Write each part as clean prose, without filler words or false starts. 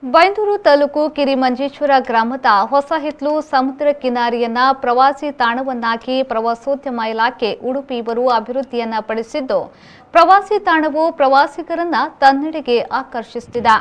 ಬೈಂದೂರು ತಾಲೂಕು ಕಿರಿಮಂಜೇಶ್ವರ ಗ್ರಾಮದ ಹೊಸಹಿತ್ಲು ಸಮುದ್ರ ಕಿನಾರಿಯನ್ನ ಪ್ರವಾಸಿ ತಾಣವನ್ನಾಗಿ ಪ್ರವಾಸೋದ್ಯಮ ಇಲಾಖೆ ಉಡುಪಿ ಇವರು ಅಭಿವೃದ್ಧಿಯನ್ನ ಪಡಿಸಿದ್ದು ಪ್ರವಾಸಿ ತಾಣವು ಪ್ರವಾಸಿಗರನ್ನ ತನ್ನೆಡೆಗೆ ಆಕರ್ಷಿಸುತ್ತಿದೆ.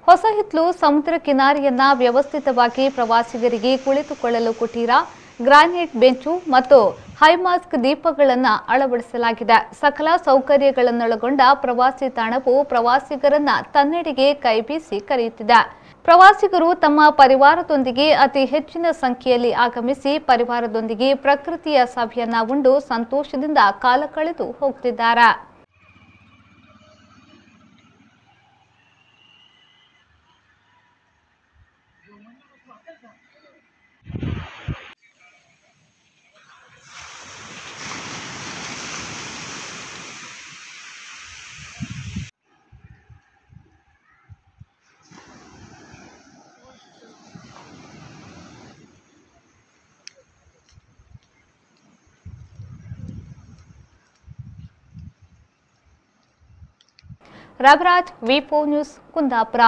ಹೊಸಹಿತ್ಲು ಸಮುದ್ರ ಕಿನಾರಿಯನ್ನ ವ್ಯವಸ್ಥಿತವಾಗಿ ಪ್ರವಾಸಿಗರಿಗೆ ಕುಳಿತುಕೊಳ್ಳಲು ಕುಟೀರ, ಗ್ರಾನೈಟ್ ಬೆಂಚು ಮತ್ತು ಹೈಮಾಸ್ಕ್ ದೀಪಗಳನ್ನು ಅಳವಡಿಸಲಾಗಿದೆ. ಸಕಲ ಸೌಕರ್ಯಗಳನ್ನೊಳಗೊಂಡ ಪ್ರವಾಸಿ ತಾಣವು ಪ್ರವಾಸಿಗರನ್ನ ತನ್ನೆಡೆಗೆ ಕೈಬೀಸಿ ಕರೆಯುತ್ತಿದೆ. ಪ್ರವಾಸಿಗರು ತಮ್ಮ ಪರಿವಾರದೊಂದಿಗೆ ಅತಿ ಹೆಚ್ಚಿನ ಸಂಖ್ಯೆಯಲ್ಲಿ ಆಗಮಿಸಿ ಪರಿವಾರದೊಂದಿಗೆ ಪ್ರಕೃತಿಯ ಸಭೆಯನ್ನ ಉಂಡು ಸಂತೋಷದಿಂದ ಕಾಲ ಕಳೆದು ಹೋಗುತ್ತಿದ್ದಾರೆ. ರಘುರಾಜ್, ವಿ4 ನ್ಯೂಸ್, ಕುಂದಾಪುರ.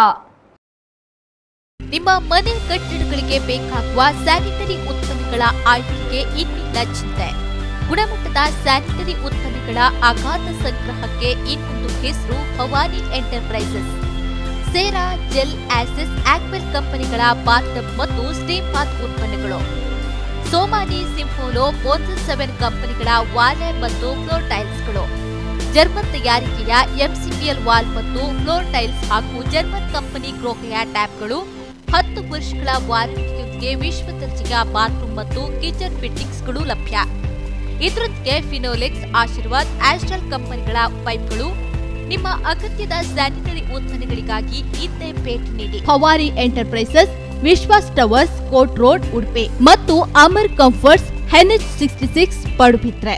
ನಿಮ್ಮ ಮನೆ ಕಟ್ಟಡಗಳಿಗೆ ಬೇಕಾಗುವ ಸ್ಯಾನಿಟರಿ ಉತ್ಪನ್ನಗಳ ಆಯ್ಕೆಗೆ ಇನ್ನಿಲ್ಲ ಚಿಂತೆ. ಗುಣಮಟ್ಟದ ಸ್ಯಾನಿಟರಿ ಉತ್ಪನ್ನಗಳ ಅಗಾಧ ಸಂಗ್ರಹಕ್ಕೆ ಇನ್ನೊಂದು ಹೆಸರು ಭವಾನಿ ಎಂಟರ್ಪ್ರೈಸಸ್. ಸೇರಾ, ಜೆಲ್, ಆಸಿಸ್, ಆಕ್ವೆಲ್ ಕಂಪನಿಗಳ ಬಾತ್ ಮತ್ತು ಸ್ಟೀಮ್ ಬಾತ್ ಉತ್ಪನ್ನಗಳು, ಸೋಮಾನಿ, ಸಿಂಫೋಲೋ, ಮೋನ್ಸನ್ 7 ಕಂಪನಿಗಳ ವಾಲ್ ಮತ್ತು ಫ್ಲೋರ್ ಟೈಲ್ಸ್ಗಳು, ಜರ್ಮನ್ ತಯಾರಿಕೆಯ ಎಂಸಿಪಿಎಲ್ ವಾಲ್ ಮತ್ತು ಫ್ಲೋರ್ ಟೈಲ್ಸ್ ಹಾಗೂ ಜರ್ಮನ್ ಕಂಪನಿ ಗ್ರೋಹೆಯ ಟ್ಯಾಪ್ಗಳು, 10 ವರ್ಷಗಳ ವಾರಂಟಿಯೊಂದಿಗೆ ವಿಶ್ವ ದರ್ಜೆಯ ಬಾತ್ರೂಮ್ ಮತ್ತು ಕಿಚನ್ ಫಿಟ್ಟಿಂಗ್ಸ್ಗಳು ಲಭ್ಯ. ಇದರೊಂದಿಗೆ ಫಿನೋಲೆಕ್ಸ್, ಆಶೀರ್ವಾದ್, ಆಸ್ಟ್ರಲ್ ಕಂಪನಿಗಳ ಪೈಪ್ಗಳು. ನಿಮ್ಮ ಅಗತ್ಯದ ಸ್ಯಾನಿಟರಿ ಉತ್ಪನ್ನಗಳಿಗಾಗಿ ಹಿಂದೆ ಭೇಟಿ ನೀಡಿ. ಭವಾನಿ ಎಂಟರ್ಪ್ರೈಸಸ್, ವಿಶ್ವಾಸ್ ಟವರ್ಸ್, ಕೋರ್ಟ್ ರೋಡ್, ಉಡುಪಿ ಮತ್ತು ಅಮರ್ ಕಂಫರ್ಟ್ಸ್, NH66 ಪಡುಬಿದ್ರೆ.